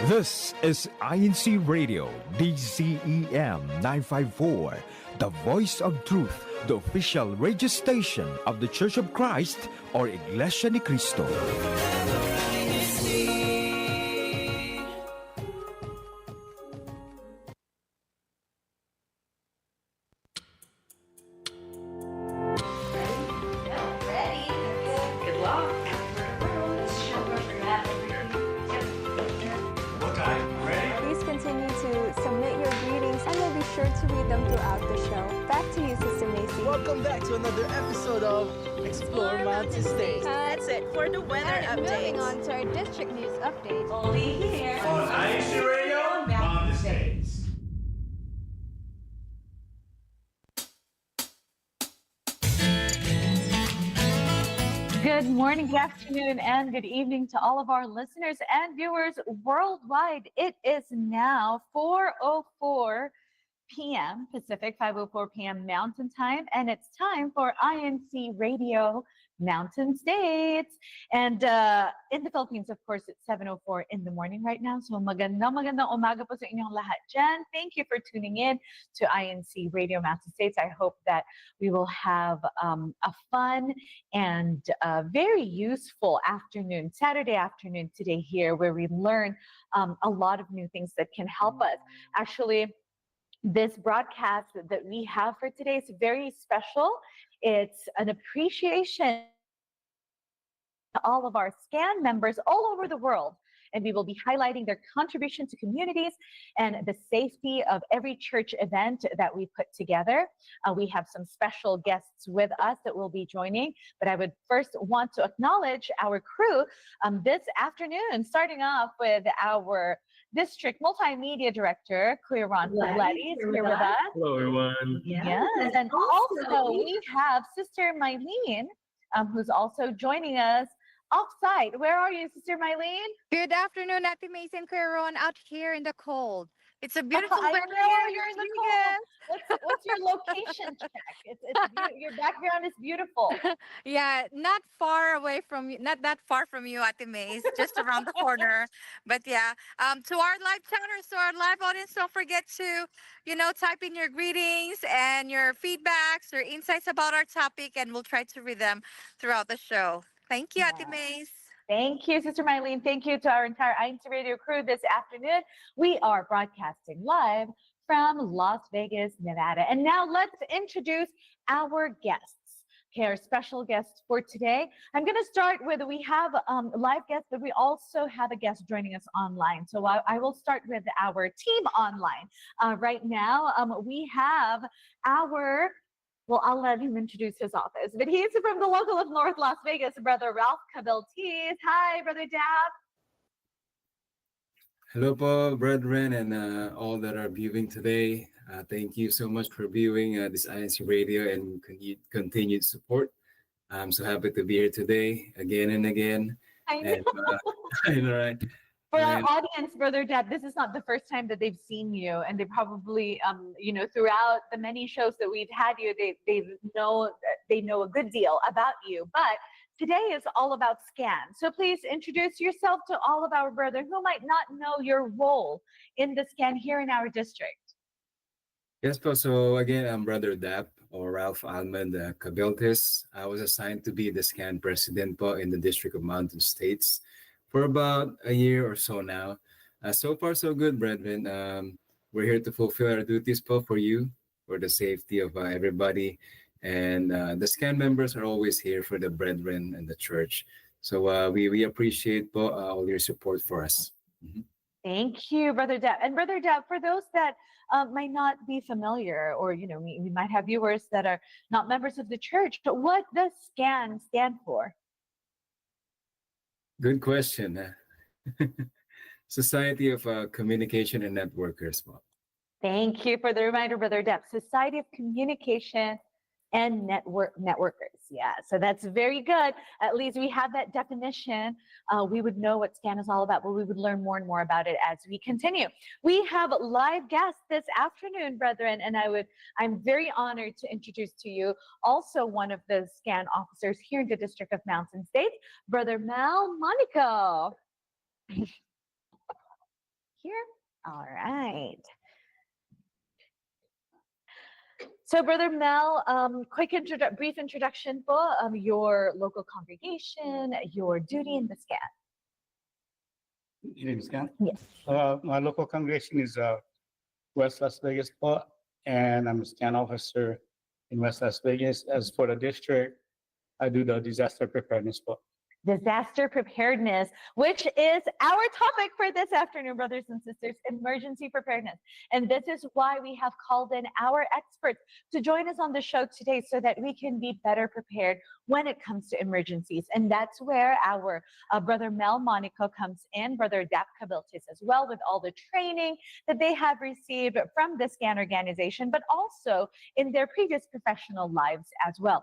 This is INCRadio, DZEM 954, the voice of truth, the official radio station of the Church of Christ or Iglesia ni Cristo. Welcome back to another episode of Explore Mountain States. That's it for the weather update. Moving on to our district news update. Only here on INCRadio Mountain States. Good morning, good afternoon, and good evening to all of our listeners and viewers worldwide. It is now 4:04 p.m. Pacific, 5:04 p.m. Mountain Time, and it's time for INCRadio Mountain States. And in the Philippines, of course, it's 7:04 in the morning right now. So magandang umaga po sa inyong lahat dyan. Thank you for tuning in to INCRadio Mountain States. I hope that we will have a fun and very useful afternoon, Saturday afternoon today here, where we learn a lot of new things that can help us. Actually, this broadcast that we have for today is very special. It's an appreciation to all of our SCAN members all over the world. And we will be highlighting their contribution to communities and the safety of every church event that we put together. We have some special guests with us that will be joining, but I would first want to acknowledge our crew this afternoon, starting off with our District Multimedia Director, Kuya Ron Pagletti, is here with us. Hello, everyone. Yes, and also we have Sister Mylene, who's also joining us off-site. Where are you, Sister Mylene? Good afternoon, Ate Mason Ron, out here in the cold. It's a beautiful weather here. You're in the cold. What's your location check? Your background is beautiful. Yeah, not far away from you, not that far from you, Ate Mace, just around the corner. But yeah, to our live chatters, to our live audience, don't forget to, type in your greetings and your feedbacks or insights about our topic, and we'll try to read them throughout the show. Thank you, Ate Mace. Thank you, Sister Mylene. Thank you to our entire INCRadio crew this afternoon. We are broadcasting live from Las Vegas, Nevada. And now let's introduce our guests. Okay, our special guests for today. I'm going to start with, we have live guests, but we also have a guest joining us online. So I will start with our team online. Right now, we have our... Well, I'll let him introduce his office. But he's from the local of North Las Vegas, Brother Ralph Cabeltis. Hi, Brother Dab. Hello po, brethren, and all that are viewing today. Thank you so much for viewing this INCRadio and continued support. I'm so happy to be here today, again and again. I know. And, I know, right? For our audience, Brother Deb, this is not the first time that they've seen you, and they probably, throughout the many shows that we've had you, they know a good deal about you. But today is all about SCAN. So please introduce yourself to all of our brethren who might not know your role in the SCAN here in our district. Yes, po. So again, I'm Brother Dap or Ralph Almond Cabeltis. I was assigned to be the SCAN president po in the District of Mountain States for about a year or so now. So far, so good, brethren. We're here to fulfill our duties po for you, for the safety of everybody. And the SCAN members are always here for the brethren and the church. So we appreciate po, all your support for us. Mm-hmm. Thank you, Brother Deb. And Brother Deb, for those that might not be familiar, or we might have viewers that are not members of the church, but what does SCAN stand for? Good question. Society of Communication and Networkers. Thank you for the reminder, Brother Deb. Society of Communication and Networkers. Yeah, so that's very good. At least we have that definition. We would know what SCAN is all about, but we would learn more and more about it as we continue. We have live guests this afternoon, brethren, and I'm very honored to introduce to you also one of the SCAN officers here in the District of Mountain States, Brother Mal Monaco. here. All right. So, Brother Mel, brief introduction po, your local congregation, your duty in the scan. In scan? Yes. My local congregation is West Las Vegas po, and I'm a scan officer in West Las Vegas. As for the district, I do the disaster preparedness po. Disaster preparedness, which is our topic for this afternoon, brothers and sisters, emergency preparedness. And this is why we have called in our experts to join us on the show today so that we can be better prepared when it comes to emergencies. And that's where our Brother Mel Monaco comes in, Brother Dap Cabiltis as well, with all the training that they have received from the SCAN organization, but also in their previous professional lives as well.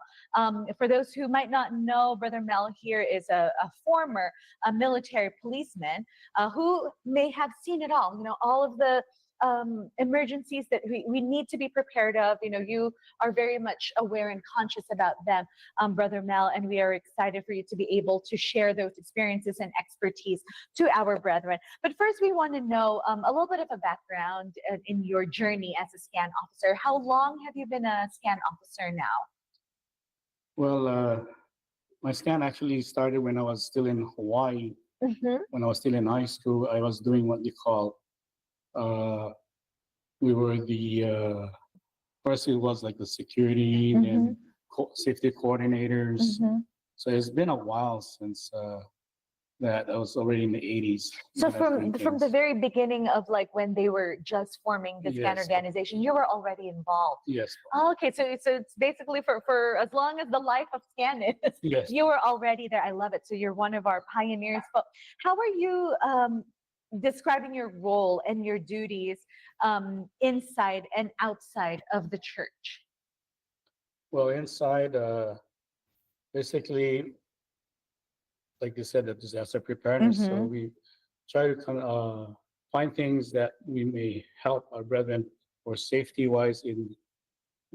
For those who might not know, Brother Mel here is a former military policeman who may have seen it all, all of the emergencies that we need to be prepared of. You are very much aware and conscious about them, Brother Mel, and we are excited for you to be able to share those experiences and expertise to our brethren. But first, we want to know a little bit of a background in your journey as a SCAN officer. How long have you been a SCAN officer now? Well, my scan actually started when I was still in Hawaii. Mm-hmm. When I was still in high school, I was doing what they call, we were the, first it was like the security, then safety coordinators. Mm-hmm. So it's been a while since that. I was already in the 80s. So from the very beginning of like when they were just forming the SCAN Yes. organization, you were already involved. Yes. Oh, okay, so it's basically for as long as the life of SCAN is, Yes. you were already there. I love it. So you're one of our pioneers. But how are you describing your role and your duties inside and outside of the church? Well, inside, basically, like you said, the disaster preparedness. So Mhm. we try to find things that we may help our brethren or safety-wise in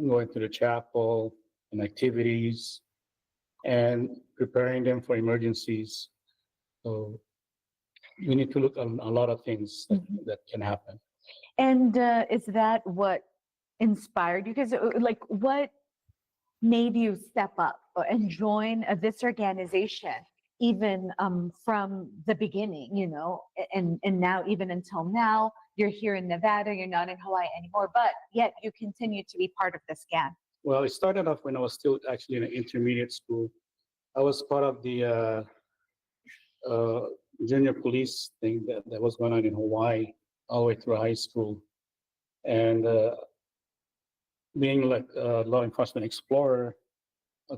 going to the chapel and activities and preparing them for emergencies. So we need to look at a lot of things that can happen. And is that what inspired you? Because like what made you step up and join this organization even from the beginning, and now even until now, you're here in Nevada, you're not in Hawaii anymore, but yet you continue to be part of the SCAN. Well, it started off when I was still actually in an intermediate school. I was part of the junior police thing that was going on in Hawaii all the way through high school. And being like a law enforcement explorer,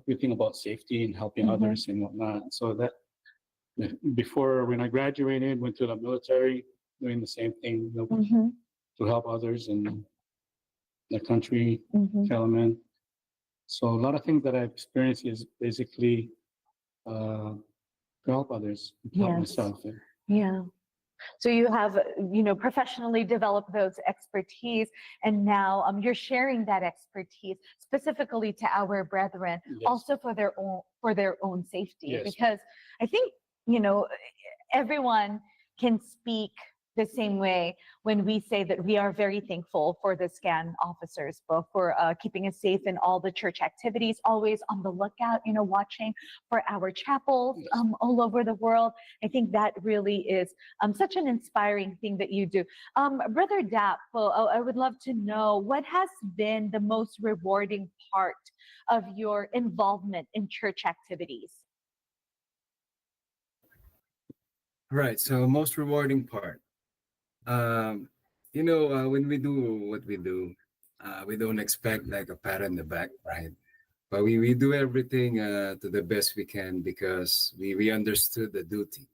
we think about safety and helping others and whatnot. So that before, when I graduated, went to the military, doing the same thing, to help others in the country, element. So a lot of things that I've experienced is basically to help others, help myself. Yeah. So you have, professionally developed those expertise, and now you're sharing that expertise specifically to our brethren, also for their own safety. Yes. Because I think, everyone can speak the same way when we say that we are very thankful for the SCAN officers, both for keeping us safe in all the church activities, always on the lookout, watching for our chapels all over the world. I think that really is such an inspiring thing that you do. Brother Dap, I would love to know what has been the most rewarding part of your involvement in church activities. Right. So most rewarding part. When we do what we do, we don't expect like a pat on the back, right? But we do everything to the best we can because we understood the duty.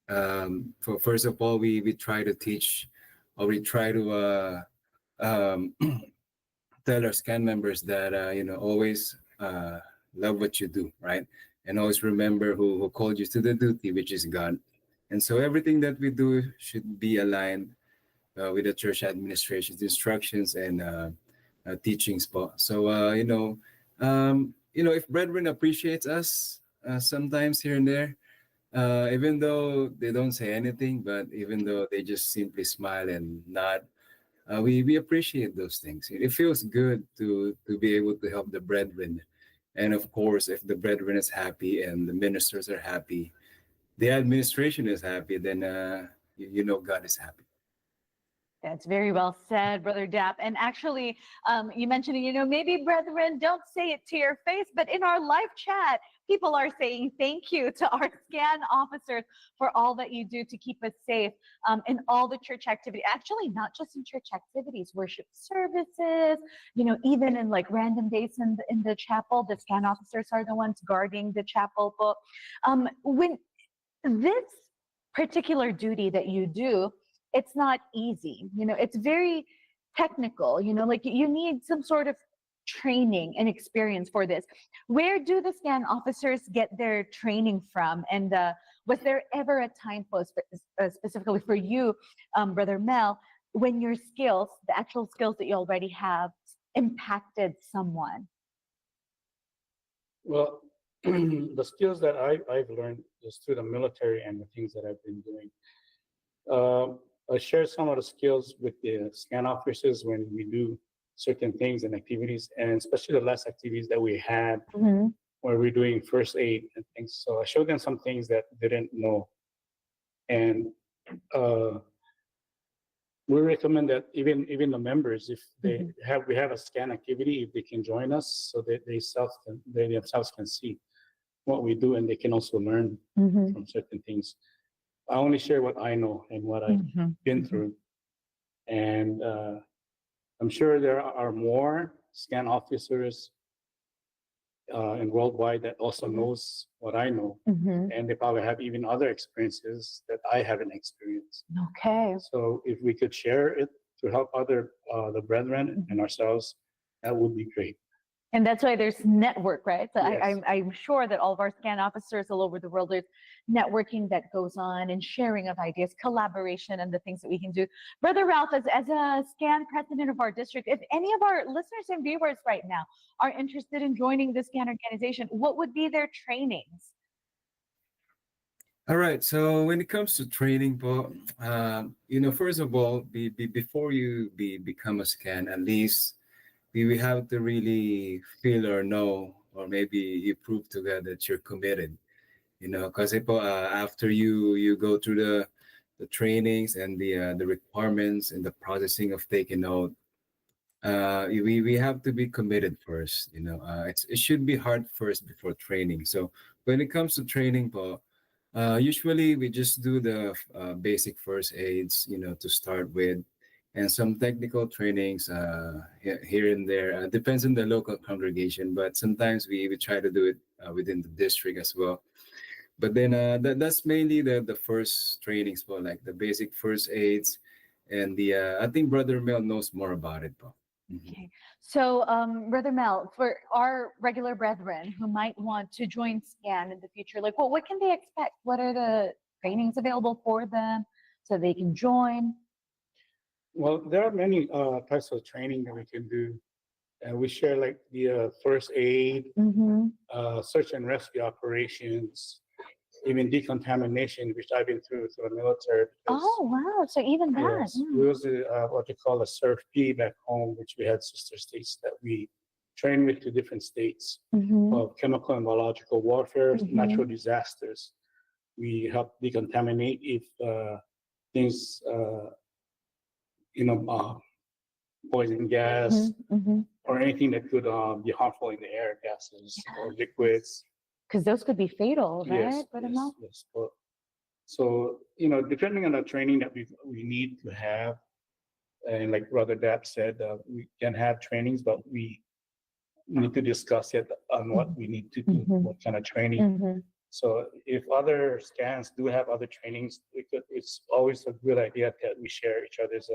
For first of all, we try to teach, or we try to tell our scan members that always love what you do, right? And always remember who called you to the duty, which is God. And so everything that we do should be aligned with the church administration's instructions and teachings. So if brethren appreciates us sometimes here and there, Even though they don't say anything, but even though they just simply smile and nod, we appreciate those things. It feels good to be able to help the brethren. And of course, if the brethren is happy and the ministers are happy, the administration is happy, then you know God is happy. That's very well said, Brother Dapp. And actually, you mentioned, maybe brethren don't say it to your face, but in our live chat, people are saying thank you to our scan officers for all that you do to keep us safe in all the church activity. Actually, not just in church activities, worship services, even in like random days in the chapel, the scan officers are the ones guarding the chapel book. When this particular duty that you do, it's not easy. It's very technical, like you need some sort of training and experience for this. Where do the scan officers get their training from? And was there ever a time post specifically for you, Brother Mel, when your skills, the actual skills that you already have, impacted someone? Well, the skills that I've learned just through the military and the things that I've been doing. I share some of the skills with the scan officers when we do certain things and activities, and especially the last activities that we had where we're doing first aid and things. So I showed them some things that they didn't know. And we recommend that even the members, if we have a scan activity, if they can join us so that they themselves can see what we do and they can also learn from certain things. I only share what I know and what I've been through. And I'm sure there are more scan officers in worldwide that also knows what I know. And they probably have even other experiences that I haven't experienced. Okay. So if we could share it to help the brethren and ourselves, that would be great. And that's why there's network, right? So Yes. I'm sure that all of our scan officers all over the world, there's networking that goes on and sharing of ideas, collaboration, and the things that we can do. Brother Ralph, as a scan president of our district, if any of our listeners and viewers right now are interested in joining the scan organization, what would be their trainings? All right. So when it comes to training, Paul, first of all, before you become a scan, at least we have to really feel or know, or maybe you prove to God that you're committed. Because after you go through the trainings and the requirements and the processing of taking note, we have to be committed first. It should be hard first before training. So when it comes to training, Paul, usually we just do the basic first aids, to start with, and some technical trainings here and there. Depends on the local congregation, but sometimes we try to do it within the district as well. But then that's mainly the first trainings for like the basic first aids, and I think Brother Mel knows more about it, Paul. Okay. So, Brother Mel, for our regular brethren who might want to join SCAN in the future, like, what can they expect? What are the trainings available for them so they can join? Well, there are many types of training that we can do. And we share like the first aid, search and rescue operations, even decontamination, which I've been through the military. Oh, wow. So even that. Yes, we was what they call a SURF-P back home, which we had sister states that we trained with to different states of chemical and biological warfare, natural disasters. We help decontaminate if things, poison gas or anything that could be harmful in the air, gases or liquids. Because those could be fatal, right? Yes, yes. So, depending on the training that we need to have, and like Brother Dapp said, we can have trainings, but we need to discuss it on what we need to do, what kind of training. So if other scans do have other trainings, it's always a good idea that we share each other's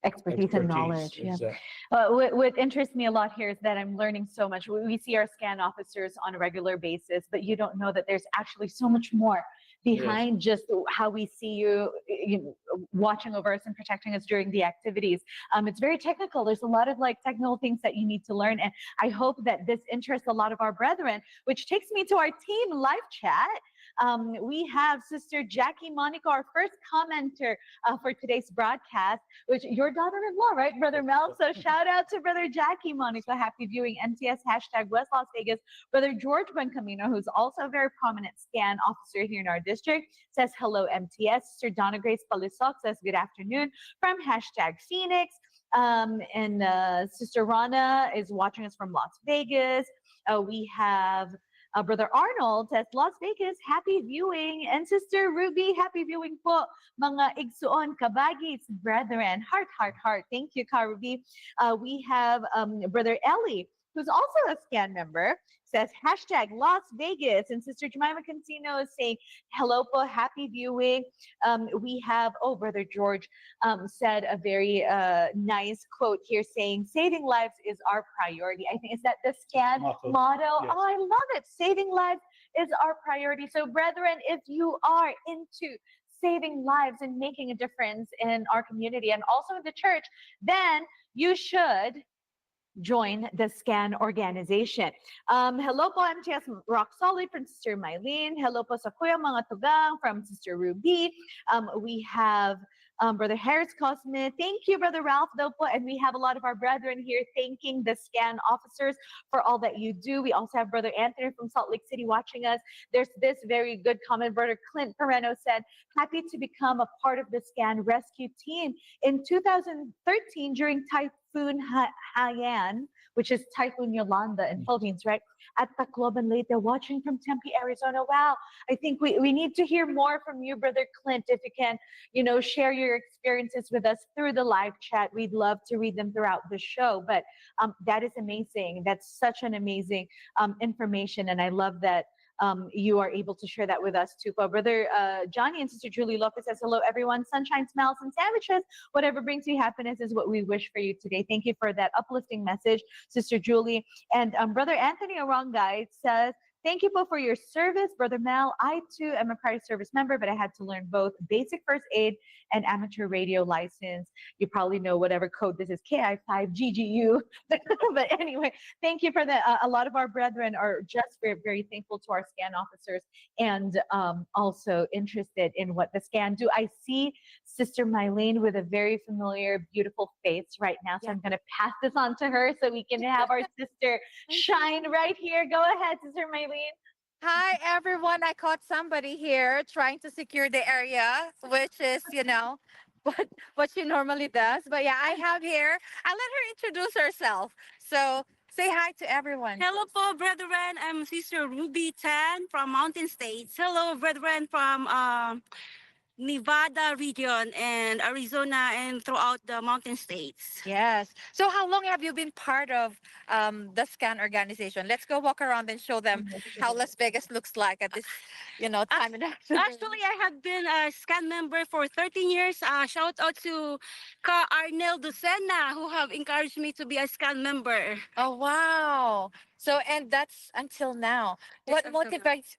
expertise and knowledge. Exactly. What interests me a lot here is that I'm learning so much. We see our scan officers on a regular basis, but you don't know that there's actually so much more behind just how we see you, watching over us and protecting us during the activities. It's very technical. There's a lot of technical things that you need to learn. And I hope that this interests a lot of our brethren, which takes me to our team live chat. We have Sister Jackie Monica, our first commenter for today's broadcast, which your daughter-in-law, right, Brother Mel? So shout out to Brother Jackie Monica. Happy viewing MTS hashtag West Las Vegas. Brother George Buencamino, who's also a very prominent scan officer here in our district, says hello MTS. Sister Donna Grace Palisok says good afternoon from hashtag Phoenix. And Sister Rana is watching us from Las Vegas. We have Brother Arnold says, Las Vegas, happy viewing. And Sister Ruby, happy viewing po. Mga igsuon, kabagis, brethren. Heart, heart, heart. Thank you, Ka Ruby. We have Brother Ellie, who's also a scan member, says hashtag Las Vegas. And Sister Jemima Cancino is saying, hello po, happy viewing. We have, Brother George said a very nice quote here saying, saving lives is our priority. I think, is that the scan motto? Yes. Oh, I love it. Saving lives is our priority. So brethren, if you are into saving lives and making a difference in our community and also in the church, then you should join the SCAN organization. Hello po, MTS Rock Solid from Sister Mylene. Hello po sa Kuya Mga Tugang from Sister Ruby. We have Brother Harris Cosme. Thank you, Brother Ralph Dopo. And we have a lot of our brethren here thanking the SCAN officers for all that you do. We also have Brother Anthony from Salt Lake City watching us. There's this very good comment. Brother Clint Pereno said, happy to become a part of the SCAN rescue team. In 2013, during Typhoon Haiyan, which is Typhoon Yolanda in Philippines, right? At Tacloban Leyte, watching from Tempe, Arizona. Wow. I think we need to hear more from you, Brother Clint, if you can, share your experiences with us through the live chat. We'd love to read them throughout the show. But that is amazing. That's such an amazing information. And I love that you are able to share that with us too. But Brother Johnny and Sister Julie Lopez says, hello, everyone. Sunshine, smiles, and sandwiches. Whatever brings you happiness is what we wish for you today. Thank you for that uplifting message, Sister Julie. And Brother Anthony Orongay says, thank you, po, for your service. Brother Mel, I too am a prior service member, but I had to learn both basic first aid and amateur radio license. You probably know whatever code this is, KI5GGU. But anyway, thank you for that. A lot of our brethren are just very, very thankful to our SCAN officers and also interested in what the SCAN do. I see Sister Mylene with a very familiar, beautiful face right now. So I'm going to pass this on to her so we can have our sister shine right here. Go ahead, Sister Mylene. Hi, everyone. I caught somebody here trying to secure the area, which is, what she normally does. But yeah, I have here. I'll let her introduce herself. So say hi to everyone. Hello po, brethren. I'm Sister Ruby Tan from Mountain States. Hello, brethren from Nevada region and Arizona and throughout the mountain states. Yes. So how long have you been part of the SCAN organization? Let's go walk around and show them how Las Vegas looks like at this, time and afternoon. Actually, I have been a SCAN member for 13 years. Shout out to Ka Arnel Lucena, who have encouraged me to be a SCAN member. Oh, wow. So, and that's until now. Yes,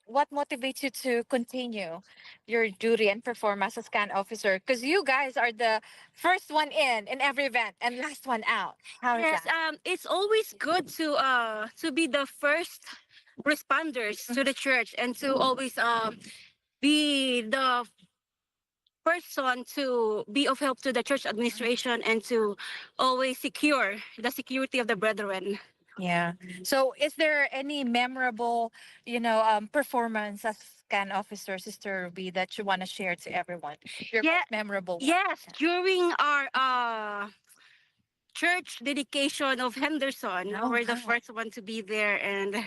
What motivates you to continue your duty and perform as a SCAN officer? Because you guys are the first one in every event and last one out. How is Yes, that? it's always good to be the first responders to the church and to always be the person to be of help to the church administration and to always secure the security of the brethren. Yeah. So, is there any memorable, performance as SCAN officer, Sister Ruby, that you want to share to everyone? Your Yeah, most memorable one? Yes, during our church dedication of Henderson, Oh, we're the wow. first one to be there and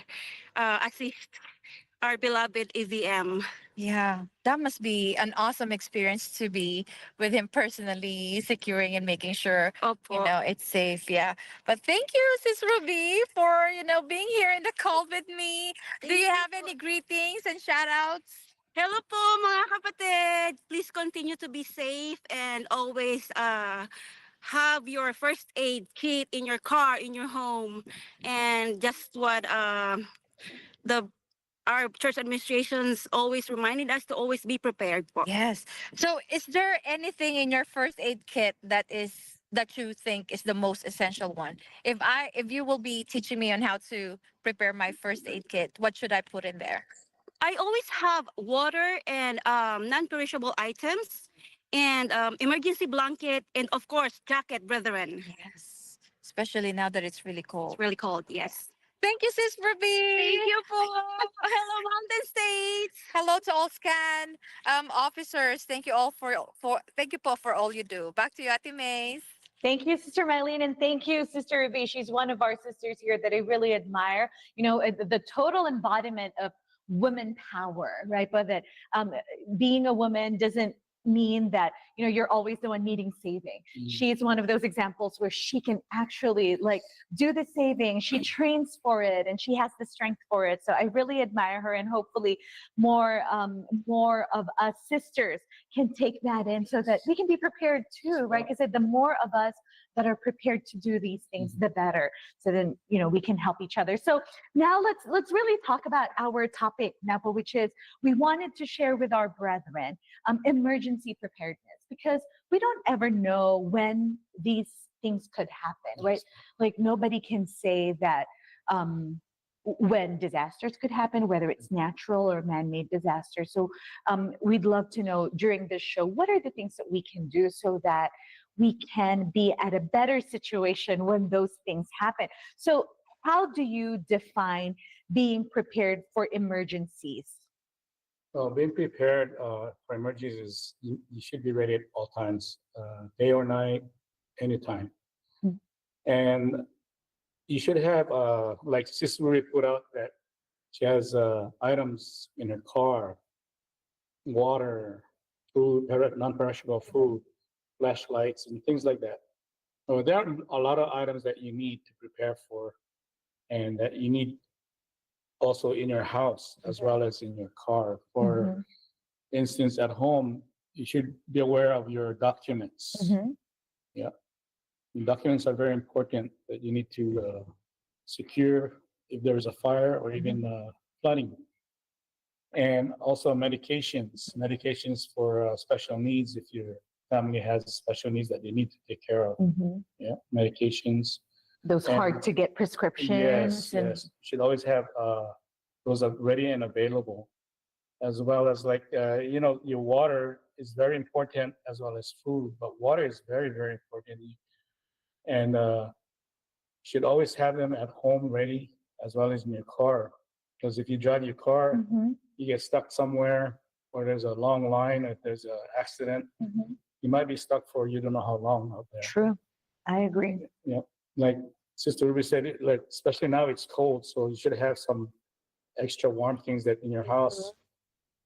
assist our beloved EVM. Yeah, that must be an awesome experience to be with him personally, securing and making sure, Opo. it's safe. Yeah. But thank you, Sis Ruby, for, being here in the call with me. Do Thank you you have po. any greetings and shout outs? Hello po mga kapatid. Please continue to be safe and always have your first aid kit in your car, in your home, and just what the our church administrations always reminded us to always be prepared for. Yes. So, is there anything in your first aid kit that you think is the most essential one? If you will be teaching me on how to prepare my first aid kit, what should I put in there? I always have water and non-perishable items, and emergency blanket, and of course jacket, brethren. Yes. Especially now that it's really cold. It's really cold. Yes. Thank you, Sis Ruby. Thank you po. Hello, Mountain States. Hello to all scan officers. Thank you all for thank you po for all you do. Back to you, Ate Mays. Thank you, Sister Mylene, and thank you, Sister Ruby. She's one of our sisters here that I really admire. You know, the total embodiment of women power, right? But that being a woman doesn't mean that, you know, you're always the one needing saving. She's one of those examples where she can actually like do the saving. She trains for it and she has the strength for it. So I really admire her, and hopefully more of us sisters can take that in so that we can be prepared too, right? Because the more of us that are prepared to do these things, the better. So then, you know, we can help each other. So now let's really talk about our topic, Napo, which is we wanted to share with our brethren emergency preparedness, because we don't ever know when these things could happen, right? Like nobody can say that when disasters could happen, whether it's natural or man-made disasters. So we'd love to know during this show, what are the things that we can do so that we can be at a better situation when those things happen? So how do you define being prepared for emergencies? Well, being prepared for emergencies is you should be ready at all times, day or night, anytime. Mm. And you should have, like Sister Marie put out, that she has items in her car, water, food, non-perishable food, flashlights, and things like that. So there are a lot of items that you need to prepare for, and that you need also in your house as well as in your car. For instance, at home, you should be aware of your documents. Yeah, documents are very important that you need to secure if there is a fire or even flooding. And also medications for special needs, if your family has special needs that they need to take care of. Yeah, medications. Those And- hard to get prescriptions. Yes. Should always have those are ready and available, as well as like you know, your water is very important as well as food. But water is very, very important, and should always have them at home ready as well as in your car. Because if you drive your car, you get stuck somewhere, or there's a long line, if there's an accident, you might be stuck for you don't know how long out there. True, I agree. Yeah, like Sister Ruby said, like especially now it's cold, so you should have some extra warm things that in your house.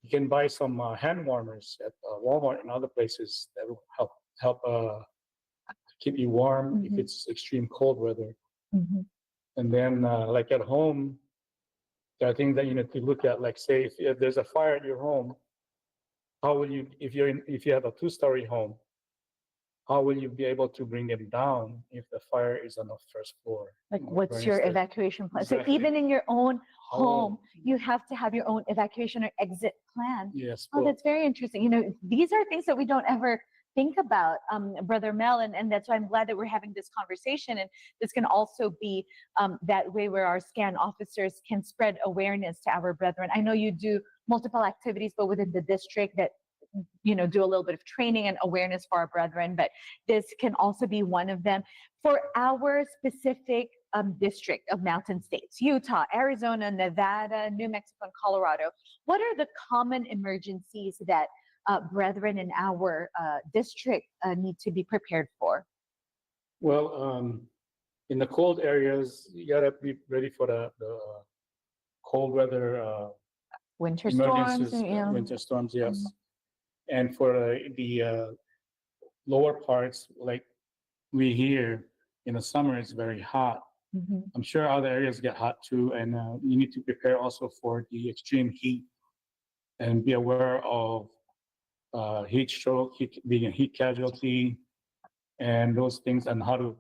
You can buy some hand warmers at Walmart and other places that will help keep you warm if it's extreme cold weather. And then like at home, there are things that you need to look at. Like say if there's a fire at your home, how will you if you have a 2-story home? How will you be able to bring them down if the fire is on the first floor? Like, what's your instance. evacuation plan? Exactly. So even in your own home, you have to have your own evacuation or exit plan. Yes. Oh, that's very interesting. You know, these are things that we don't ever think about, Brother Mel, and that's why I'm glad that we're having this conversation. And this can also be that way where our scan officers can spread awareness to our brethren. I know you do multiple activities, but within the district that, you know, do a little bit of training and awareness for our brethren, but this can also be one of them. For our specific district of Mountain States, Utah, Arizona, Nevada, New Mexico, and Colorado, what are the common emergencies that brethren in our district need to be prepared for? Well, in the cold areas, you gotta be ready for the cold weather Winter storms, emergencies, yeah. winter storms, yes. And for the lower parts, like we here in the summer, it's very hot. I'm sure other areas get hot too, and you need to prepare also for the extreme heat and be aware of heat stroke, being a heat casualty, and those things, and how to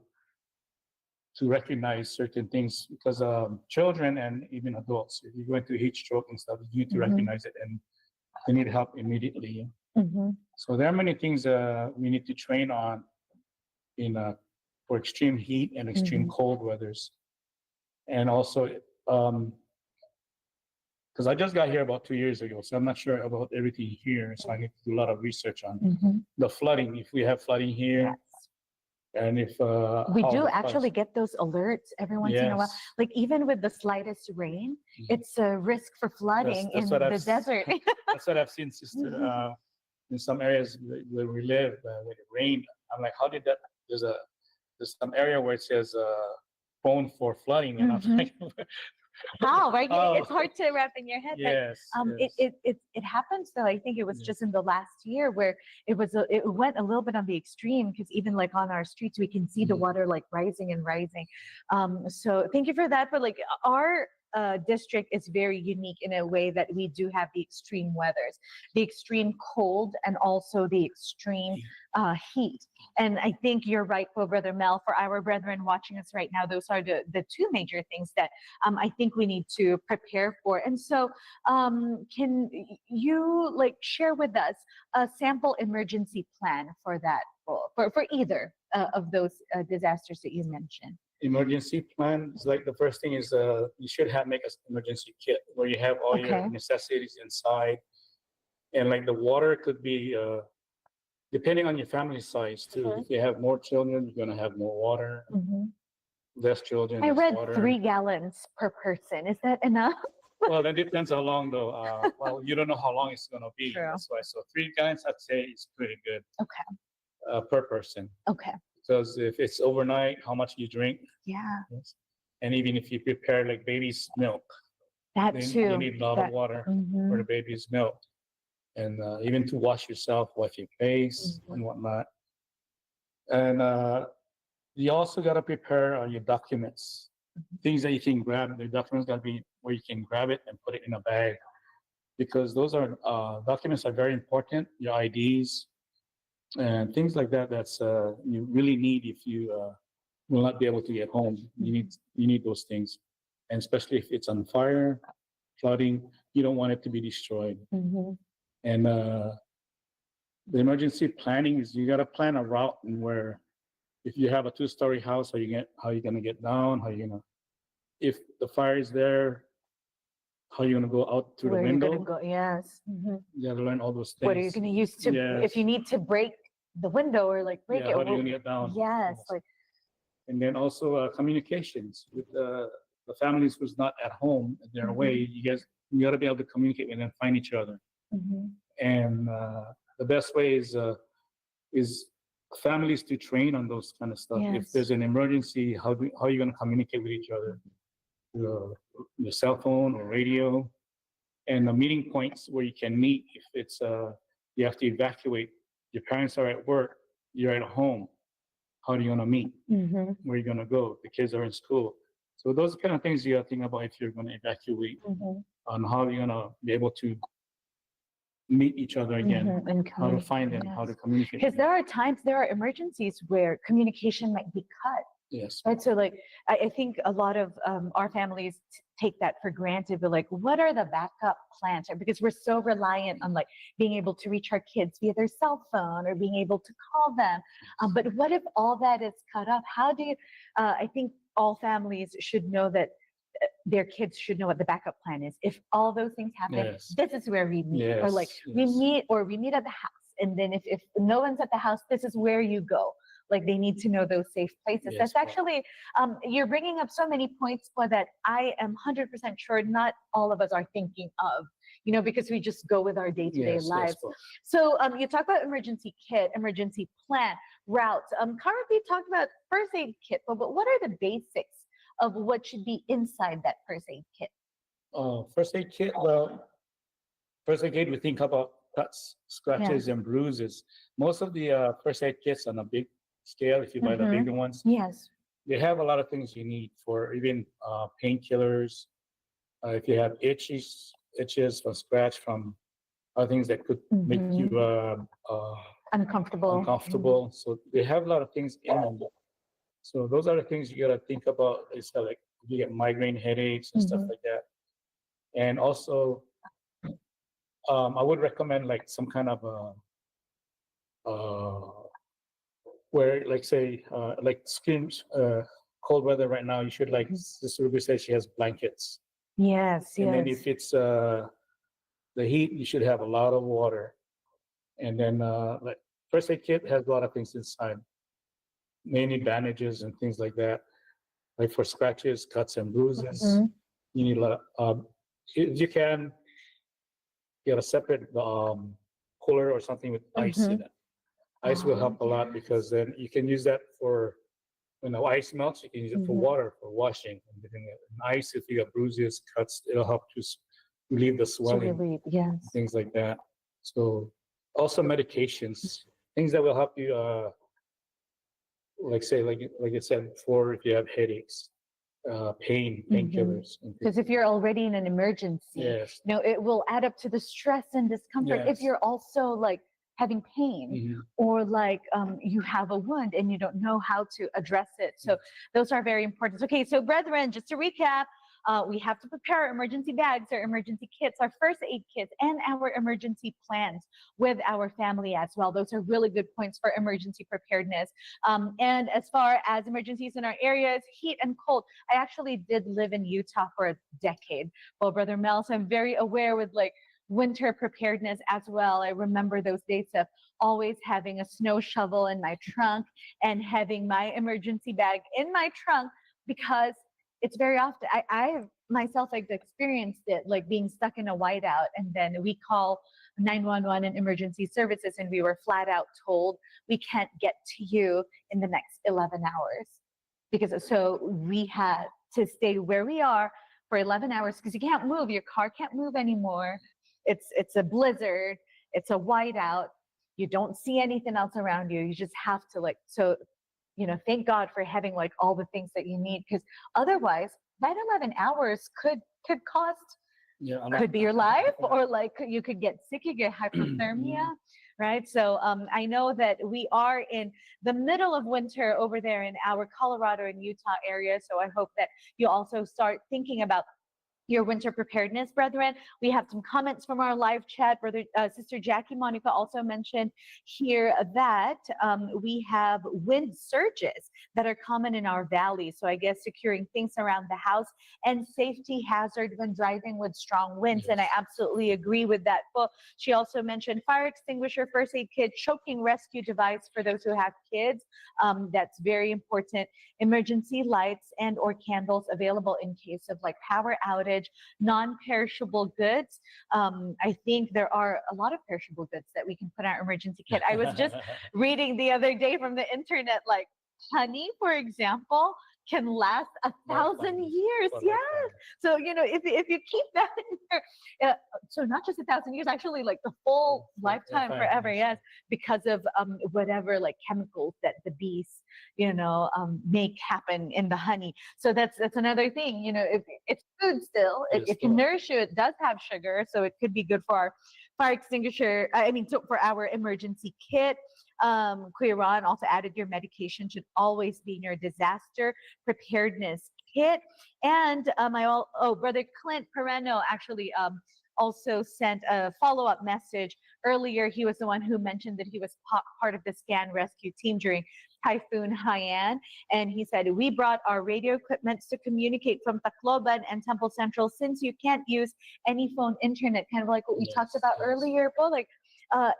recognize certain things, because children and even adults, if you go into heat stroke and stuff, you need to recognize it and you need help immediately. So there are many things we need to train on in for extreme heat and extreme cold weathers, and also because I just got here about 2 years ago, so I'm not sure about everything here. So I need to do a lot of research on the flooding, if we have flooding here, and if we how do the actually floods. get those alerts every once in a while. Yes. Like even with the slightest rain, it's a risk for flooding That's in what the desert. That's what I've seen, sister. In some areas where we live, when it rained, I'm like, how did that? There's some area where it says prone for flooding, and I'm like, How, right? Oh. It's hard to wrap in your head. yes, But it happens though. I think it was just in the last year where it went a little bit on the extreme, because even like on our streets we can see the water like rising and rising. So thank you for that. But like our district is very unique in a way that we do have the extreme weathers, the extreme cold, and also the extreme heat. And I think you're right, Brother Mel. For our brethren watching us right now, those are the two major things that I think we need to prepare for. And so, can you like share with us a sample emergency plan for that, for either of those disasters that you mentioned? Emergency plan is like the first thing is you should make an emergency kit where you have all your necessities inside, and like the water could be depending on your family size too. If you have more children, you're gonna have more water. Less children. I read water. 3 gallons per person. Is that enough? Well, that depends how long though. Well, you don't know how long it's gonna be. True. That's why. So 3 gallons, I'd say, is pretty good. Okay. Per person. Okay. Because if it's overnight, how much you drink. Yeah. Yes. And even if you prepare like baby's milk, That then too. you need a lot of water for the baby's milk. And even to wash yourself, wash your face and whatnot. And you also got to prepare your documents, things that you can grab. The documents got to be where you can grab it and put it in a bag, because those are documents are very important. Your IDs and things like that. That's you really need if you will not be able to get home. You need those things, and especially if it's on fire, flooding, you don't want it to be destroyed. And the emergency planning is you got to plan a route, and where if you have a 2-story house, how you gonna get down? How you gonna, if the fire is there, how you gonna go out through the window? Where you gonna go? Yes. You got to learn all those things. What are you gonna use to if you need to break the window or like break it? How do you gonna get down? Yes. Like. And then also communications with the families who's not at home, they're away. You got to be able to communicate with them, find each other. And the best way is families to train on those kind of stuff. If there's an emergency, how are you going to communicate with each other? Your cell phone or radio, and the meeting points where you can meet. If it's you have to evacuate, your parents are at work, you're at home. How are you going to meet? Where are you going to go? The kids are in school. So those kind of things you got to think about if you're going to evacuate, on how you're going to be able to meet each other again, and how to find them, how to communicate. Because there are emergencies where communication might be cut. Yes. Right. So like, I think a lot of our families take that for granted, but like, what are the backup plans? Right? Because we're so reliant on like being able to reach our kids via their cell phone or being able to call them. But what if all that is cut off? How do you, I think all families should know that their kids should know what the backup plan is. If all those things happen, this is where we meet, or like we meet at the house. And then if no one's at the house, this is where you go. Like they need to know those safe places. That's actually, you're bringing up so many points for that I am 100% sure not all of us are thinking of, because we just go with our day-to-day lives. So you talk about emergency kit, emergency plan, routes. Currently talked about first aid kit, but what are the basics of what should be inside that first aid kit? First aid kit, well, first aid kit, we think about cuts, scratches, and bruises. Most of the first aid kits on a big scale, if you buy the bigger ones, they have a lot of things you need for even painkillers. If you have itches from scratch, from other things that could make you uncomfortable. So they have a lot of things in them. So those are the things you gotta think about. It's like you get migraine headaches and stuff like that. And also, I would recommend like some kind of where like say like skin cold weather right now. You should like Sister Ruby says she has blankets Yes, And then yes. if it's the heat, you should have a lot of water. And then like first aid kit has a lot of things inside, mainly bandages and things like that. Like for scratches, cuts, and bruises, Mhm. you need a lot of. If you can get a separate cooler or something with ice in Mhm. it. Ice will Oh, help a lot because then you can use that for when the ice melts. You can use it for Mhm. water for washing. And then ice, if you have bruises, cuts, it'll help to relieve the To swelling, relieve, yes. things like that. So also medications, things that will help you. Like say like I said before, if you have headaches, pain, painkillers, and Because if you're already in an emergency, yes, it will add up to the stress and discomfort. If yes. you're also like having pain Mhm. or like you have a wound and you don't know how to address it. So those are very important. Okay, so brethren, just to recap, we have to prepare our emergency bags, our emergency kits, our first aid kits, and our emergency plans with our family as well. Those are really good points for emergency preparedness. And as far as emergencies in our areas, heat and cold, I actually did live in Utah for a decade. Well, Brother Mel, so I'm very aware with like winter preparedness as well. I remember those days of always having a snow shovel in my trunk and having my emergency bag in my trunk because it's very often I myself like experienced it, like being stuck in a whiteout, and then we call 911 and emergency services, and we were flat out told we can't get to you in the next 11 hours because so we had to stay where we are for 11 hours because you can't move, your car can't move anymore. It's a blizzard, it's a whiteout, you don't see anything else around you, you just have to like so thank God for having like all the things that you need because otherwise that 11 hours could cost Yeah, could be your life or like you could get sick, you get hypothermia, right? So I know that we are in the middle of winter over there in our Colorado and Utah area. So I hope that you also start thinking about your winter preparedness, brethren. We have some comments from our live chat. Sister Jackie Monica also mentioned here that we have wind surges that are common in our valley. So I guess securing things around the house and safety hazard when driving with strong winds. Yes. And I absolutely agree with that. Well, she also mentioned fire extinguisher, first aid kit, choking rescue device for those who have kids. That's very important. Emergency lights and or candles available in case of like power outage, non-perishable goods. I think there are a lot of perishable goods that we can put in our emergency kit. I was just reading the other day from the internet, like honey, for example, can last 1,000 years. Yes. So, if you keep that in there, so not just 1,000 years, actually like the full lifetime forever. Yes. Because of whatever like chemicals that the bees, make happen in the honey. So that's another thing, if it's food still, it can nourish you. It does have sugar. So it could be good for our fire extinguisher. So for our emergency kit. Kuya Ron also added your medication should always be in your disaster preparedness kit. And Brother Clint Pereno actually also sent a follow-up message earlier. He was the one who mentioned that he was part of the scan rescue team during Typhoon Haiyan. And he said, we brought our radio equipment to communicate from Tacloban and Temple Central since you can't use any phone internet, kind of like what we talked about earlier, but like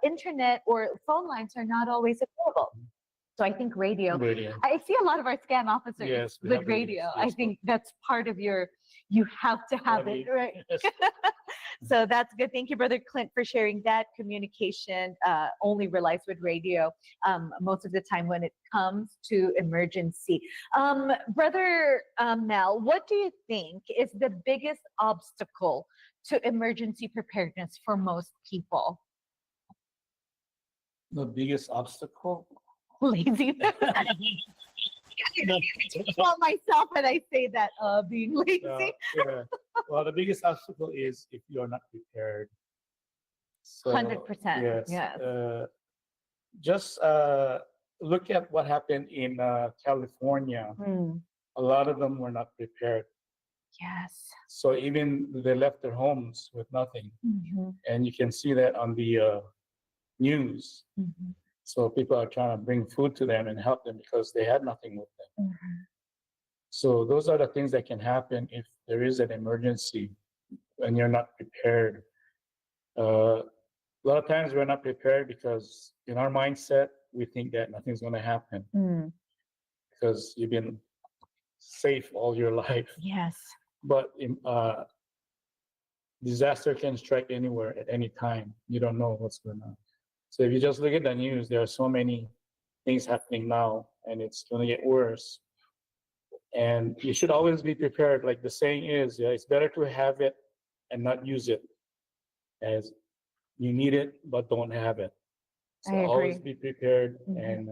internet or phone lines are not always available. So I think radio. I see a lot of our scan officers with radio. I think that's part of you have to have it, right? So that's good. Thank you, Brother Clint, for sharing that. Communication only relies with radio most of the time when it comes to emergency. Brother Mel, what do you think is the biggest obstacle to emergency preparedness for most people? The biggest obstacle? Laziness. Well, myself when I say that being lazy. Yeah. Well, the biggest obstacle is if you're not prepared. So, 100%. Yes. Just look at what happened in California. Mm. A lot of them were not prepared. Yes. So even they left their homes with nothing. Mm-hmm. And you can see that on the news. Mm-hmm. So people are trying to bring food to them and help them because they had nothing with them. Mm-hmm. So those are the things that can happen if there is an emergency and you're not prepared. A lot of times we're not prepared because in our mindset, we think that nothing's going to happen because you've been safe all your life. Yes. But disaster can strike anywhere at any time. You don't know what's going on. So if you just look at the news, there are so many things happening now, and it's going to get worse. And you should always be prepared. Like the saying is, yeah, it's better to have it and not use it, as you need it but don't have it. So I agree. always be prepared. And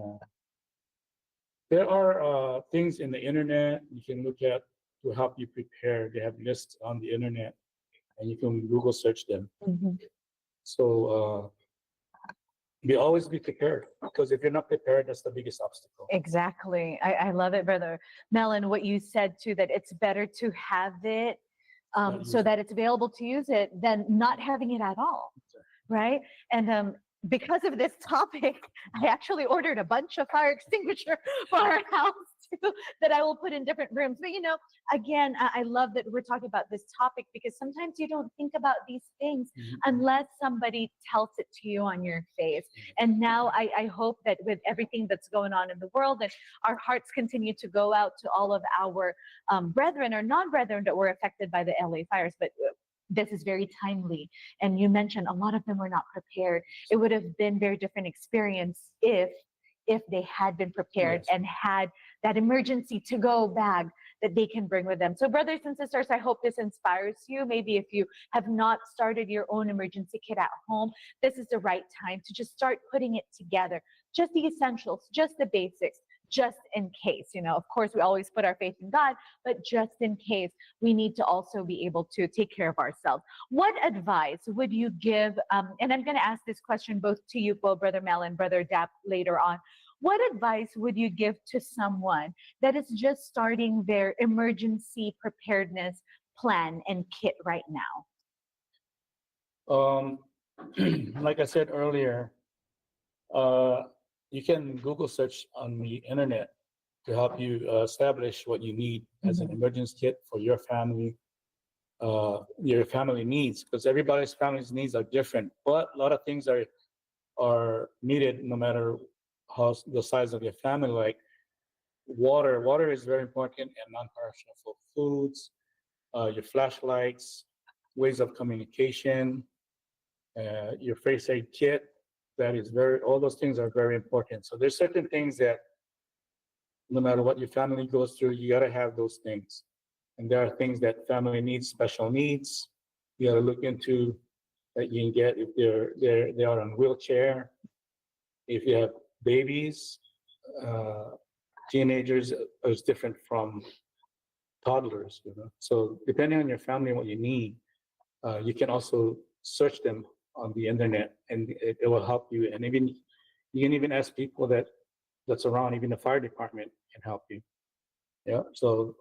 there are things in the internet you can look at to help you prepare. They have lists on the internet, and you can Google search them. So always be prepared, because if you're not prepared, that's the biggest obstacle. Exactly. I love it, Brother Melon, what you said too, that it's better to have it so that it's available to use it than not having it at all. Right? And because of this topic, I actually ordered a bunch of fire extinguisher for our house too, that I will put in different rooms. But again, I love that we're talking about this topic, because sometimes you don't think about these things unless somebody tells it to you on your face. And now I hope that with everything that's going on in the world, and our hearts continue to go out to all of our brethren or non-brethren that were affected by the LA fires. But this is very timely. And you mentioned a lot of them were not prepared. It would have been very different experience if they had been prepared and had that emergency to-go bag that they can bring with them. So brothers and sisters, I hope this inspires you. Maybe if you have not started your own emergency kit at home, this is the right time to just start putting it together. Just the essentials, just the basics, just in case. Of course, we always put our faith in God, but just in case, we need to also be able to take care of ourselves. What advice would you give, and I'm going to ask this question both to you, both Brother Mel and Brother Dap later on. What advice would you give to someone that is just starting their emergency preparedness plan and kit right now? Like I said earlier, you can Google search on the internet to help you establish what you need as an emergency kit for your family needs, because everybody's family's needs are different. But a lot of things are needed no matter how the size of your family. Like water is very important, and non-perishable foods, your flashlights, ways of communication, your first aid kit. All those things are very important. So there's certain things that no matter what your family goes through, you gotta have those things. And there are things that family needs, special needs, you gotta look into that you can get if they are on wheelchair. If you have babies, teenagers is different from toddlers. So depending on your family and what you need, you can also search them on the internet, and it will help you. And even you can even ask people that's around. Even the fire department can help you. Yeah. So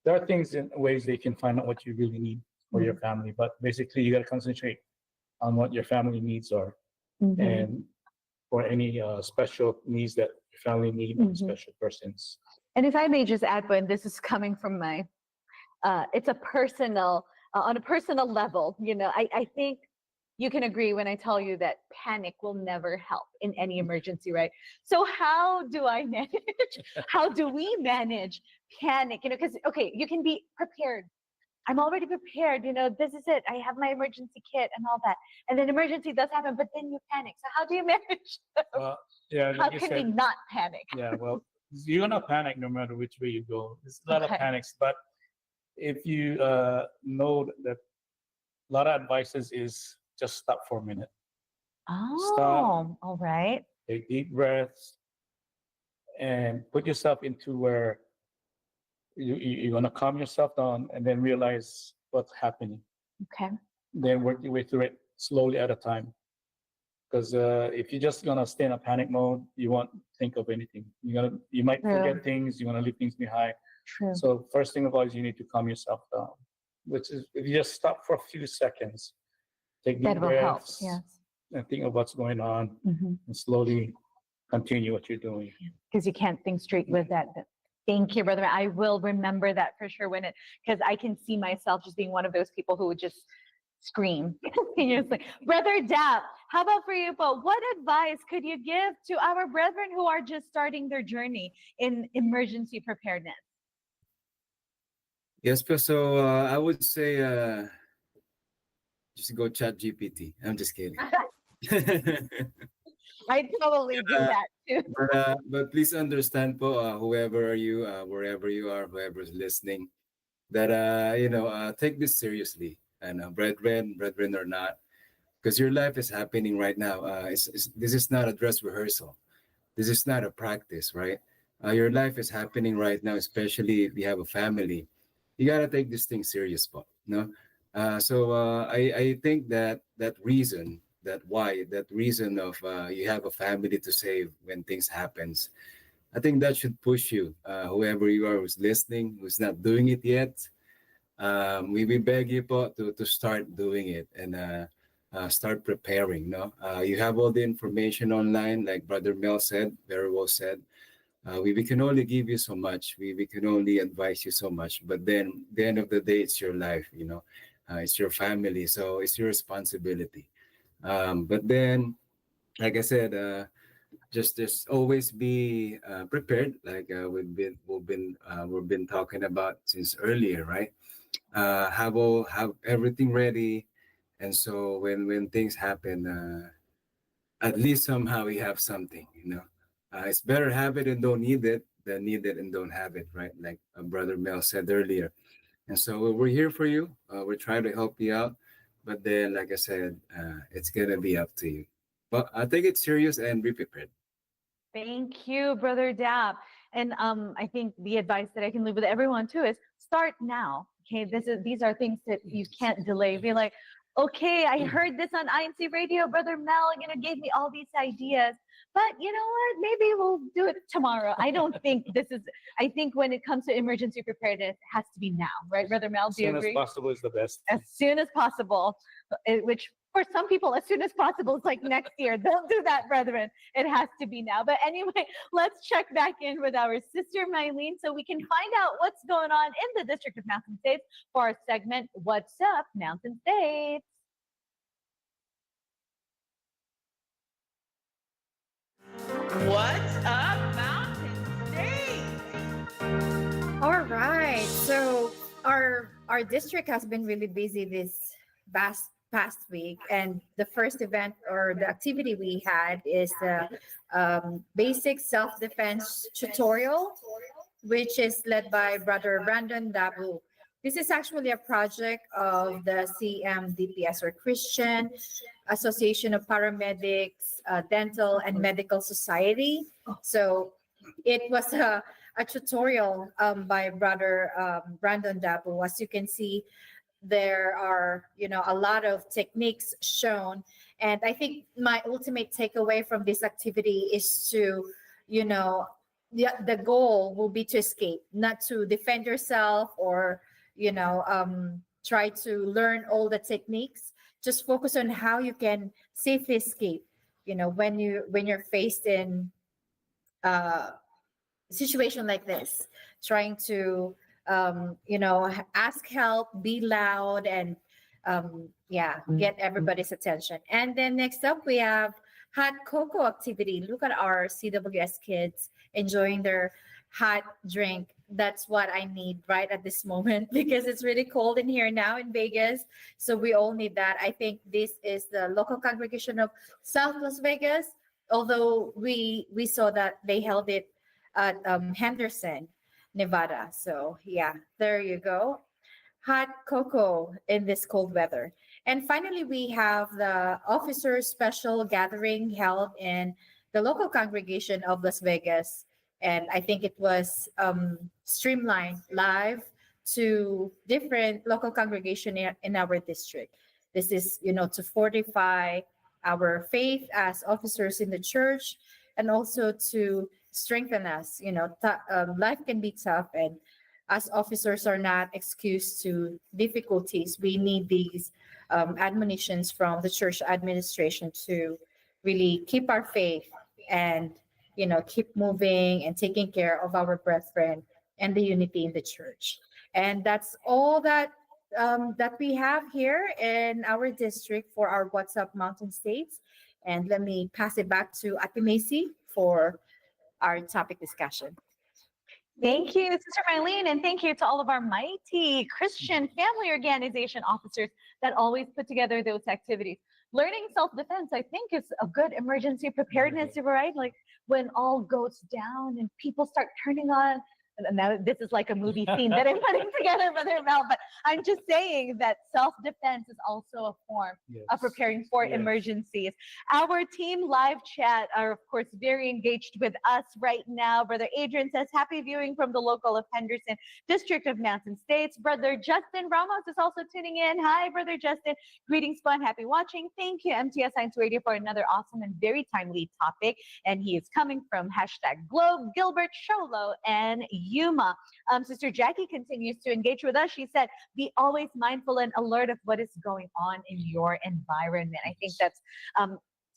there are things and ways they can find out what you really need for your family. But basically, you got to concentrate on what your family needs are, and for any special needs that your family need, special persons. And if I may just add, when this is coming from my, it's a personal, on a personal level, I think you can agree when I tell you that panic will never help in any emergency, right? So how do I manage? How do we manage panic? Because, okay, you can be prepared. I'm already prepared. This is it. I have my emergency kit and all that. And then emergency does happen, but then you panic. So how do you manage? Yeah. How can we not panic? Yeah, well, you're gonna panic no matter which way you go. There's a lot of panics, but if you know that a lot of advices is just stop for a minute. Oh, Stop. All right. Take deep breaths and put yourself into where you're gonna calm yourself down, and then realize what's happening. Okay. Then work your way through it slowly at a time. Because if you're just gonna stay in a panic mode, you won't think of anything. You might forget things. You wanna leave things behind. True. So first thing of all is you need to calm yourself down. Which is, if you just stop for a few seconds, take deep breaths, yes, and think of what's going on, and slowly continue what you're doing. Because you can't think straight with that. Thank you, brother. I will remember that for sure because I can see myself just being one of those people who would just scream continuously. Brother Dap, how about for you, But what advice could you give to our brethren who are just starting their journey in emergency preparedness? Yes, po. So I would say just go chat GPT. I'm just kidding. I totally do Uh, that too. but please understand po, whoever are you, wherever you are, whoever's listening, that take this seriously, and brethren or not, because your life is happening right now. This is not a dress rehearsal. This is not a practice, right? Your life is happening right now, especially if you have a family. You gotta take this thing serious, po. No, I think that reason of you have a family to save when things happens. I think that should push you, whoever you are who's listening, who's not doing it yet. We beg you po to start doing it and start preparing. No, you have all the information online, like Brother Mel said, very well said. We can only give you so much. We can only advise you so much. But then, the end of the day, it's your life. It's your family, so it's your responsibility. But then, like I said, just always be prepared. Like we've been talking about since earlier, right? Have everything ready, and so when things happen, at least somehow we have something. It's better have it and don't need it than need it and don't have it, right? Like Brother Mel said earlier. And so we're here for you. We're trying to help you out, but then, like I said, it's gonna be up to you. But I take it serious and be prepared. Thank you, Brother Dap. And I think the advice that I can leave with everyone too is start now. Okay, these are things that you can't delay. Be like, okay, I heard this on INCRadio. Brother Mel, gave me all these ideas. But you know what? Maybe we'll do it tomorrow. I don't think this is. I think when it comes to emergency preparedness, it has to be now, right, Brother Mel? Do you agree? As soon as possible is the best. As soon as possible, which for some people, as soon as possible is like next year. Don't do that, brethren. It has to be now. But anyway, let's check back in with our sister Mylene so we can find out what's going on in the District of Mountain States for our segment, What's Up, Mountain States? What's up, Mountain States? All right. So our district has been really busy this past week, and the first event or the activity we had is the basic self-defense tutorial, which is led by Brother Brandon Dabu. This is actually a project of the CMDPS, or Christian Association of Paramedics, Dental and Medical Society. So it was a tutorial by Brother Brandon Dabu. As you can see, there are a lot of techniques shown, and I think my ultimate takeaway from this activity is to the goal will be to escape, not to defend yourself or try to learn all the techniques. Just focus on how you can safely escape when you're faced in a situation like this, trying to ask help, be loud, and get everybody's attention. And then next up, we have hot cocoa activity. Look at our CWS kids enjoying their hot drink. That's what I need right at this moment because it's really cold in here now in Vegas. So we all need that. I think this is the local congregation of South Las Vegas, although we saw that they held it at Henderson, Nevada. So yeah, there you go. Hot cocoa in this cold weather. And finally, we have the officers special gathering held in the local congregation of Las Vegas. And I think it was streamlined live to different local congregation in our district. This is, to fortify our faith as officers in the church, and also to strengthen us. Life can be tough, and as officers are not excused to difficulties. We need these admonitions from the church administration to really keep our faith and keep moving and taking care of our brethren and the unity in the church. And that's all that we have here in our district for our What's Up Mountain States. And let me pass it back to Ate Macy for our topic discussion. Thank you, Sister Mylene, and thank you to all of our mighty Christian family organization officers that always put together those activities. Learning self-defense, I think, is a good emergency preparedness, right? Like when all goes down and people start turning on. And now this is like a movie scene that I'm putting together, Brother Mel, but I'm just saying that self-defense is also a form of preparing for emergencies. Our team live chat are, of course, very engaged with us right now. Brother Adrian says, happy viewing from the local of Henderson, District of Mountain States. Brother Justin Ramos is also tuning in. Hi, Brother Justin. Greetings, fun. Happy watching. Thank you, MTS Science Radio, for another awesome and very timely topic. And he is coming from #Globe, Gilbert, Sholo, and Yuma. Sister Jackie continues to engage with us. She said, be always mindful and alert of what is going on in your environment. I think that's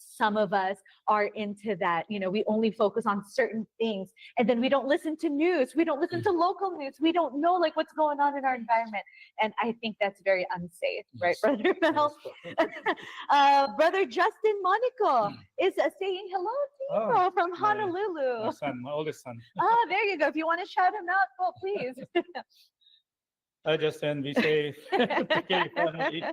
some of us are into that. You know, we only focus on certain things and then we don't listen to news. We don't listen to local news. We don't know like what's going on in our environment. And I think that's very unsafe, right, Brother Mel? Brother Justin Monaco is saying hello to you from Honolulu. My son, my oldest son. There you go. If you want to shout him out, well, please. Hi, Justin. Be safe. Take care of your family.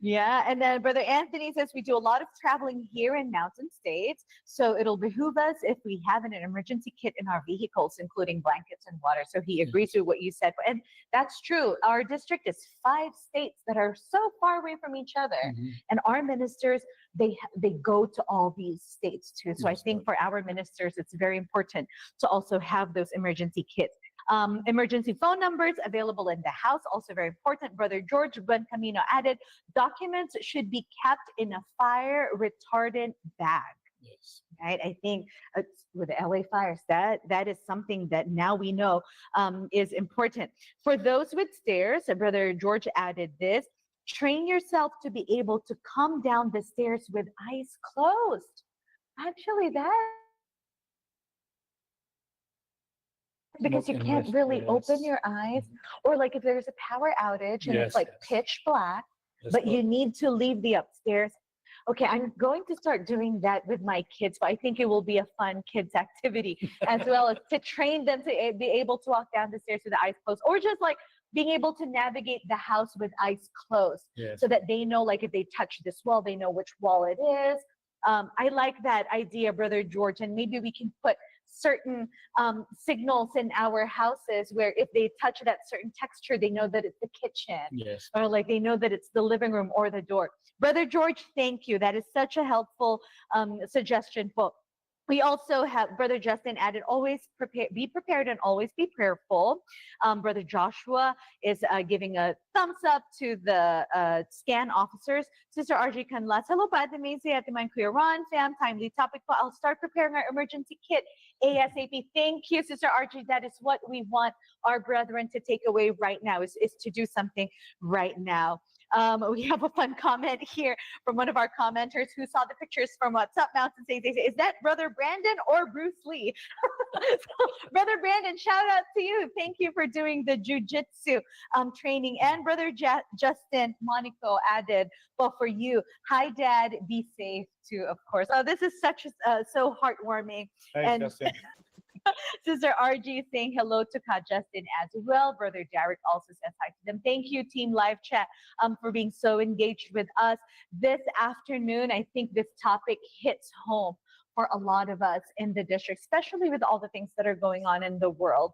Yeah, and then Brother Anthony says we do a lot of traveling here in Mountain States, so it'll behoove us if we have an emergency kit in our vehicles, including blankets and water. So he agrees with what you said, and that's true. Our district is 5 states that are so far away from each other, and our ministers they go to all these states too. So I think for our ministers, it's very important to also have those emergency kits. Emergency phone numbers available in the house, also very important. Brother George Buencamino added, documents should be kept in a fire retardant bag. Yes. Right. I think with the LA fires, that is something that now we know is important. For those with stairs, Brother George added this, train yourself to be able to come down the stairs with eyes closed. Actually, that because you can't really open your eyes, or like if there's a power outage and it's like pitch black, but you need to leave the upstairs. Okay, I'm going to start doing that with my kids, but I think it will be a fun kids activity as well as to train them to be able to walk down the stairs with the eyes closed, or just like being able to navigate the house with eyes closed so that they know, like if they touch this wall, they know which wall it is. I like that idea, Brother George, and maybe we can put certain signals in our houses where if they touch that certain texture, they know that it's the kitchen, or like they know that it's the living room or the door. Brother George, thank you. That is such a helpful suggestion. But we also have Brother Justin added, always be prepared and always be prayerful. Brother Joshua is giving a thumbs up to the scan officers. Sister RG Canlas, hello, Padre Macy, at the Kuya Ron, fam, timely topic. But I'll start preparing our emergency kit ASAP. Thank you, Sister RG. That is what we want our brethren to take away right now, is to do something right now. We have a fun comment here from one of our commenters who saw the pictures from What's Up Mountain States. They say, is that Brother Brandon or Bruce Lee? So, Brother Brandon, shout out to you. Thank you for doing the jujitsu training. And Brother Justin Monaco added, well, for you, hi, Dad, be safe too, of course. Oh, this is such so heartwarming. Thanks, Justin. Sister RG saying hello to Ka Justin as well. Brother Derek also says hi to them. Thank you, Team Live Chat, for being so engaged with us this afternoon. I think this topic hits home for a lot of us in the district, especially with all the things that are going on in the world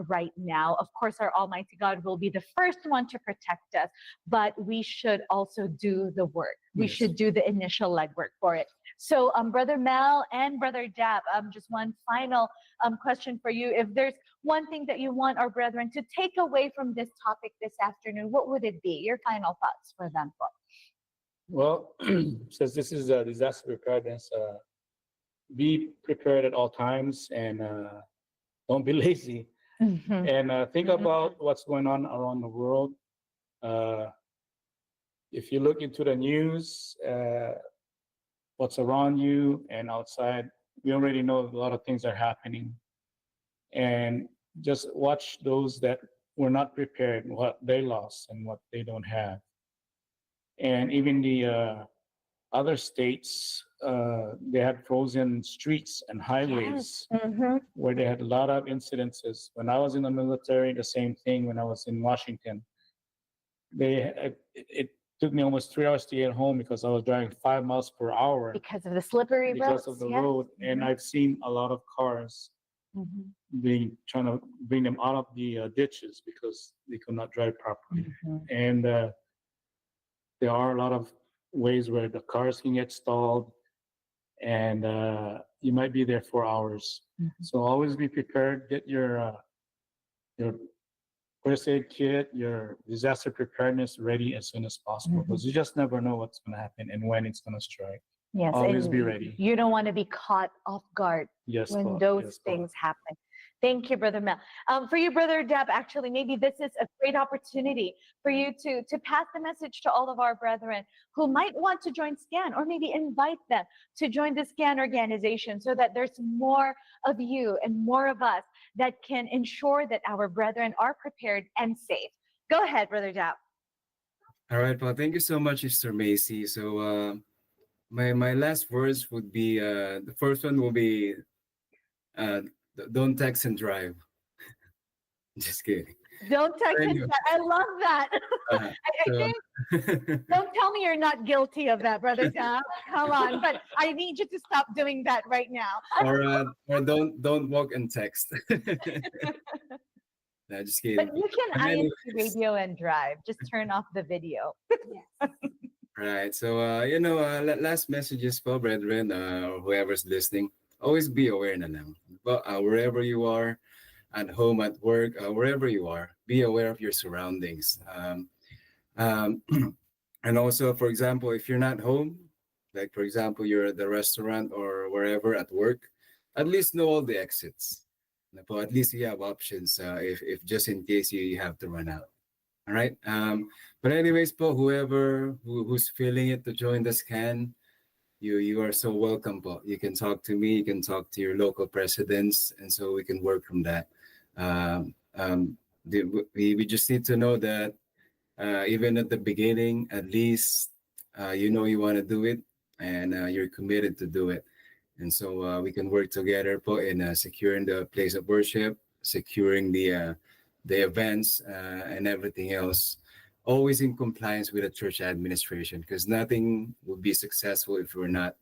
right now. Of course, our Almighty God will be the first one to protect us, but we should also do the work. We should do the initial legwork for it. So, Brother Mel and Brother Dap, just one final question for you. If there's one thing that you want our brethren to take away from this topic this afternoon, what would it be? Your final thoughts for them, folks. Well, since this is a disaster preparedness, be prepared at all times, and don't be lazy. And think about what's going on around the world. If you look into the news, what's around you and outside, we already know a lot of things are happening. And just watch those that were not prepared, what they lost and what they don't have. And even the other states, they had frozen streets and highways where they had a lot of incidences. When I was in the military, the same thing. When I was in Washington, it took me almost 3 hours to get home because I was driving 5 miles per hour Because of the slippery because roads. of the yes. road. And I've seen a lot of cars trying to bring them out of the ditches because they could not drive properly. And there are a lot of ways where the cars can get stalled, and you might be there for hours. So always be prepared. Get your first aid kit, your disaster preparedness ready as soon as possible, because you just never know what's going to happen and when it's going to strike. Yes, Always and be ready. You don't want to be caught off guard Yes, when Paul. those Yes, Paul. things happen. Thank you, Brother Mel. For you, Brother Deb, actually, maybe this is a great opportunity for you to pass the message to all of our brethren who might want to join SCAN, or maybe invite them to join the SCAN organization, so that there's more of you and more of us that can ensure that our brethren are prepared and safe. Go ahead, Brother Deb. All right, Paul. Thank you so much, Sister Macy. So my last words would be the first one will be don't text and drive. Just kidding. Don't text and Anyway. drive. I love that. I So- think, don't tell me you're not guilty of that, Brother Deb. Come on, but I need you to stop doing that right now. or don't walk and text. No, just kidding. But you can And anyways. INCRadio and drive. Just turn off the video. Right. So last messages for brethren or whoever's listening. Always be aware na lang. But wherever you are, at home, at work, wherever you are, be aware of your surroundings. And also, for example, if you're not home, like for example, you're at the restaurant or wherever at work, at least know all the exits. But at least you have options if just in case you have to run out. All right. But anyways, po, who's feeling it to join the SCAN, you are so welcome, po. You can talk to me. You can talk to your local presidents, and so we can work from that. We just need to know that even at the beginning, at least you want to do it, and you're committed to do it. And so we can work together, po, in securing the place of worship, securing the events and everything else, always in compliance with the church administration, because nothing will be successful if we're not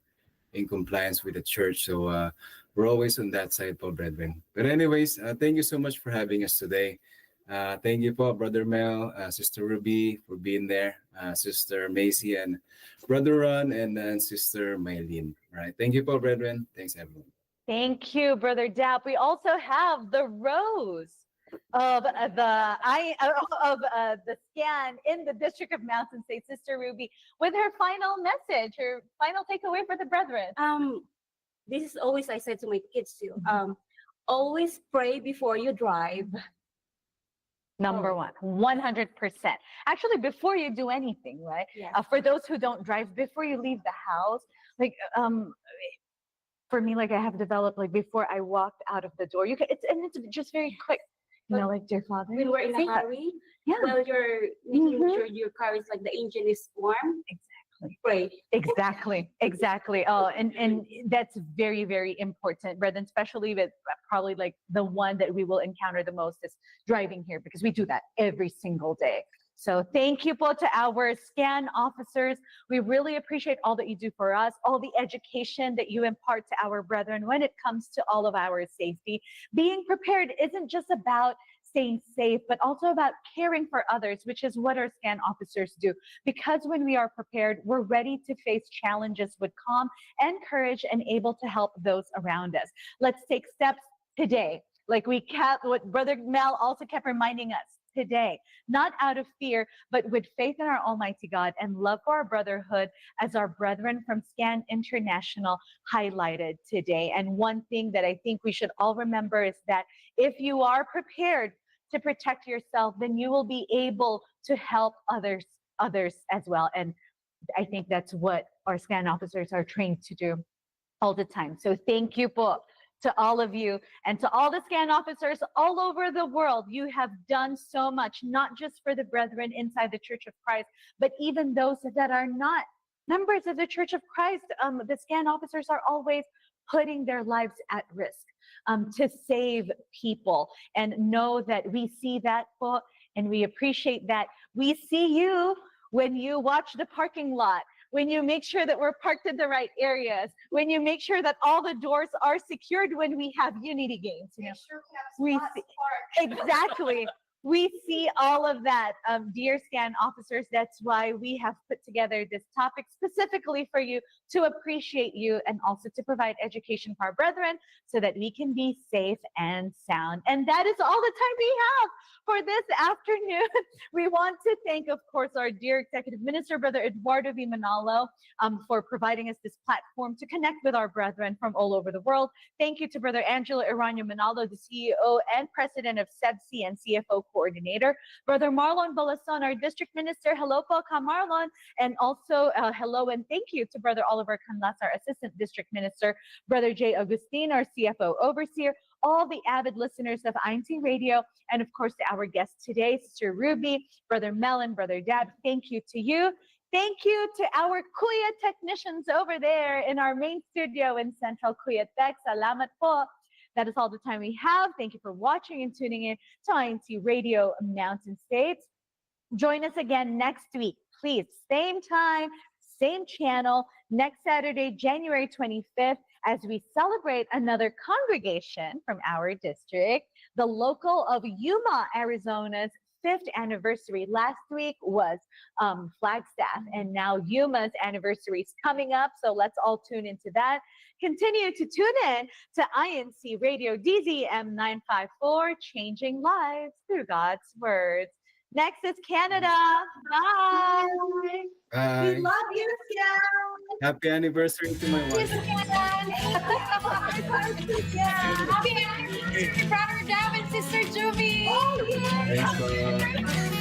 in compliance with the church. So we're always on that side, po, brethren. But anyways, thank you so much for having us today. Thank you, po, Brother Mel, Sister Ruby, for being there, Sister Macy, and Brother Ron, and then Sister Maylene. All right. Thank you, po, brethren. Thanks, everyone. Thank you, Brother Dap. We also have the Rose of the SCAN in the District of Mountain State, Sister Ruby, with her final message, her final takeaway for the brethren. This is always I said to my kids too. Always pray before you drive. Number one, 100%. Actually, before you do anything, right? Yes. For those who don't drive, before you leave the house, like for me, like I have developed, like before I walked out of the door, it's just very quick. Like dear Father. When we're in a hurry, while you're making sure your car is like the engine is warm. Exactly. Pray. Exactly. Oh, and that's very, very important, brethren, especially with probably like the one that we will encounter the most is driving here, because we do that every single day. So thank you, po, to our SCAN officers. We really appreciate all that you do for us, all the education that you impart to our brethren when it comes to all of our safety. Being prepared isn't just about staying safe, but also about caring for others, which is what our SCAN officers do. Because when we are prepared, we're ready to face challenges with calm and courage and able to help those around us. Let's take steps today. Like what Brother Mel also kept reminding us today, not out of fear, but with faith in our Almighty God and love for our brotherhood, as our brethren from SCAN International highlighted today. And one thing that I think we should all remember is that if you are prepared to protect yourself, then you will be able to help others as well. And I think that's what our SCAN officers are trained to do all the time. So thank you po to all of you and to all the scan officers all over the world. You have done so much, not just for the brethren inside the Church of Christ, but even those that are not members of the Church of Christ. The scan officers are always putting their lives at risk to save people, and know that we see that po, and we appreciate that. We see you when you watch the parking lot, when you make sure that we're parked in the right areas, when you make sure that all the doors are secured when we have unity games. You know, Sure we have we spots see, exactly. We see all of that, dear scan officers. That's why we have put together this topic specifically for you, to appreciate you and also to provide education for our brethren so that we can be safe and sound. And that is all the time we have for this afternoon. We want to thank, of course, our dear Executive Minister, Brother Eduardo V. Manalo, for providing us this platform to connect with our brethren from all over the world. Thank you to Brother Angelo Iranio Manalo, the CEO and President of SEBC and CFO Coordinator. Brother Marlon Balason, our District Minister. Hello po, Ka Marlon. And also hello and thank you to Brother Oliver Canlas, our Assistant District Minister. Brother J. Agustin, our CFO Overseer. All the avid listeners of INCRadio, and of course to our guest today, Sister Ruby, Brother Mel, and Brother Dab. Thank you to you. Thank you to our Kuya technicians over there in our main studio in Central Kuya Tech. Salamat po. That is all the time we have. Thank you for watching and tuning in to INCRadio Mountain States. Join us again next week, please. Same time, same channel, next Saturday, January 25th, as we celebrate another congregation from our district, the local of Yuma, Arizona's 5th anniversary. Last week was Flagstaff, and now Yuma's anniversary is coming up, so let's all tune into that. Continue to tune in to INCRadio DZM 954, changing lives through God's words. Next is Canada. Bye. Bye. We love you, Scan. Happy anniversary to my wife. Happy anniversary, Brother Dab and Sister Juvie. Oh, yeah. Thanks,